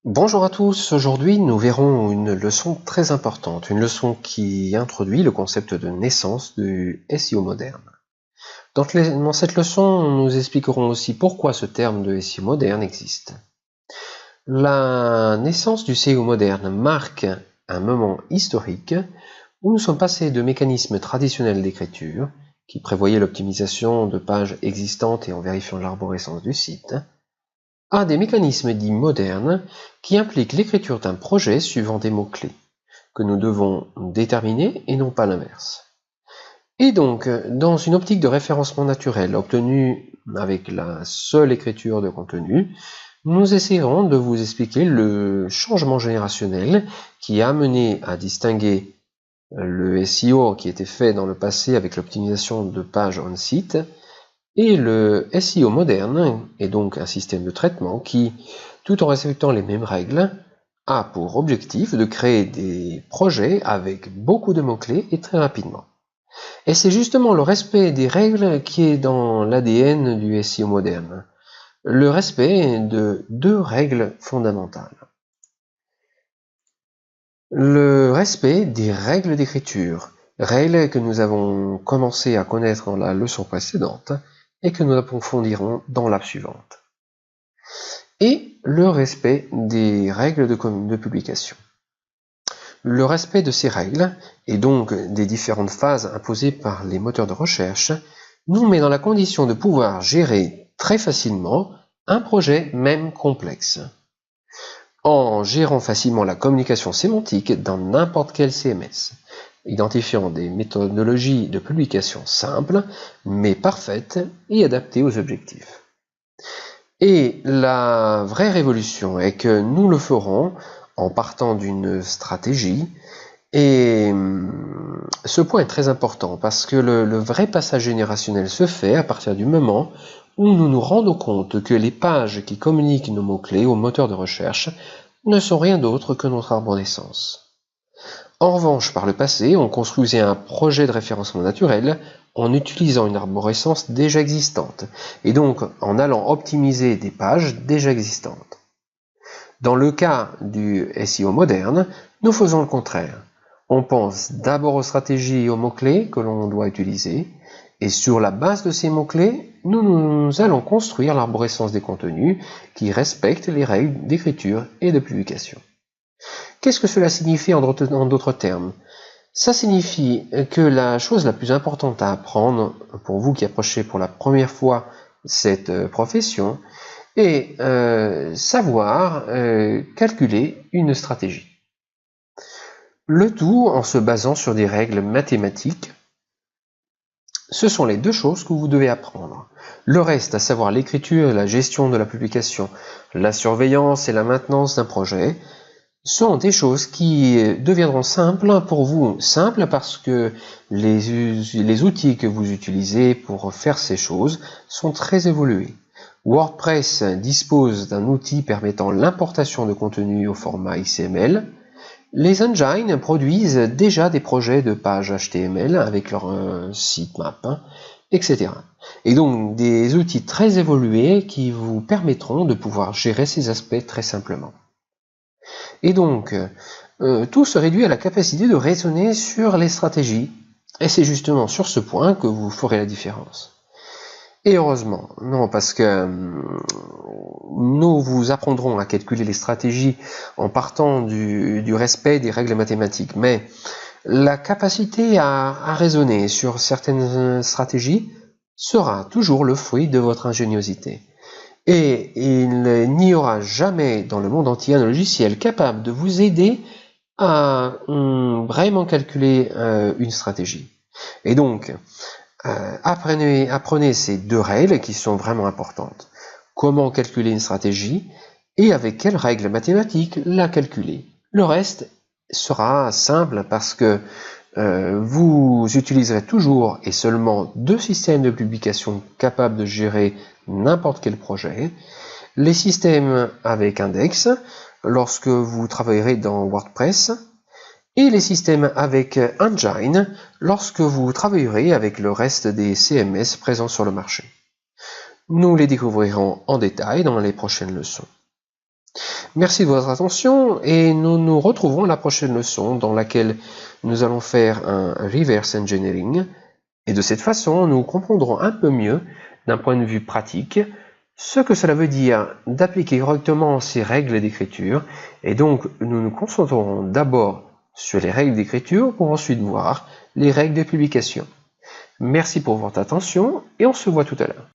Bonjour à tous, aujourd'hui nous verrons une leçon très importante, une leçon qui introduit le concept de naissance du SEO moderne. Dans cette leçon, nous expliquerons aussi pourquoi ce terme de SEO moderne existe. La naissance du SEO moderne marque un moment historique où nous sommes passés de mécanismes traditionnels d'écriture, qui prévoyaient l'optimisation de pages existantes et en vérifiant l'arborescence du site, à des mécanismes dits modernes qui impliquent l'écriture d'un projet suivant des mots-clés, que nous devons déterminer et non pas l'inverse. Et donc, dans une optique de référencement naturel obtenue avec la seule écriture de contenu, nous essaierons de vous expliquer le changement générationnel qui a amené à distinguer le SEO qui était fait dans le passé avec l'optimisation de pages on-site et le SEO moderne est donc un système de traitement qui, tout en respectant les mêmes règles, a pour objectif de créer des projets avec beaucoup de mots-clés et très rapidement. Et c'est justement le respect des règles qui est dans l'ADN du SEO moderne. Le respect de deux règles fondamentales. Le respect des règles d'écriture, règles que nous avons commencé à connaître dans la leçon précédente et que nous approfondirons dans la suivante. Et le respect des règles de publication. Le respect de ces règles, et donc des différentes phases imposées par les moteurs de recherche, nous met dans la condition de pouvoir gérer très facilement un projet même complexe, en gérant facilement la communication sémantique dans n'importe quel CMS, identifiant des méthodologies de publication simples, mais parfaites et adaptées aux objectifs. Et la vraie révolution est que nous le ferons en partant d'une stratégie. Et ce point est très important parce que le vrai passage générationnel se fait à partir du moment où nous nous rendons compte que les pages qui communiquent nos mots-clés au moteur de recherche ne sont rien d'autre que notre arborescence. En revanche, par le passé, on construisait un projet de référencement naturel en utilisant une arborescence déjà existante, et donc en allant optimiser des pages déjà existantes. Dans le cas du SEO moderne, nous faisons le contraire. On pense d'abord aux stratégies et aux mots-clés que l'on doit utiliser, et sur la base de ces mots-clés, nous allons construire l'arborescence des contenus qui respectent les règles d'écriture et de publication. Qu'est-ce que cela signifie en d'autres termes? Ça signifie que la chose la plus importante à apprendre pour vous qui approchez pour la première fois cette profession est savoir calculer une stratégie. Le tout en se basant sur des règles mathématiques. Ce sont les deux choses que vous devez apprendre. Le reste, à savoir l'écriture et la gestion de la publication, la surveillance et la maintenance d'un projet, sont des choses qui deviendront simples pour vous. Simples parce que les outils que vous utilisez pour faire ces choses sont très évolués. WordPress dispose d'un outil permettant l'importation de contenu au format XML. Les engines produisent déjà des projets de pages HTML avec leur sitemap, etc. Et donc des outils très évolués qui vous permettront de pouvoir gérer ces aspects très simplement. Et donc, tout se réduit à la capacité de raisonner sur les stratégies. Et c'est justement sur ce point que vous ferez la différence. Et heureusement, non, parce que nous vous apprendrons à calculer les stratégies en partant du respect des règles mathématiques. Mais la capacité à raisonner sur certaines stratégies sera toujours le fruit de votre ingéniosité. Et il n'y aura jamais dans le monde entier un logiciel capable de vous aider à vraiment calculer une stratégie. Et donc, apprenez ces deux règles qui sont vraiment importantes. Comment calculer une stratégie et avec quelles règles mathématiques la calculer. Le reste sera simple parce que vous utiliserez toujours et seulement deux systèmes de publication capables de gérer n'importe quel projet. Les systèmes avec index, lorsque vous travaillerez dans WordPress, et les systèmes avec engine, lorsque vous travaillerez avec le reste des CMS présents sur le marché. Nous les découvrirons en détail dans les prochaines leçons. Merci de votre attention et nous nous retrouvons à la prochaine leçon dans laquelle nous allons faire un reverse engineering et de cette façon nous comprendrons un peu mieux d'un point de vue pratique ce que cela veut dire d'appliquer correctement ces règles d'écriture et donc nous nous concentrerons d'abord sur les règles d'écriture pour ensuite voir les règles de publication. Merci pour votre attention et on se voit tout à l'heure.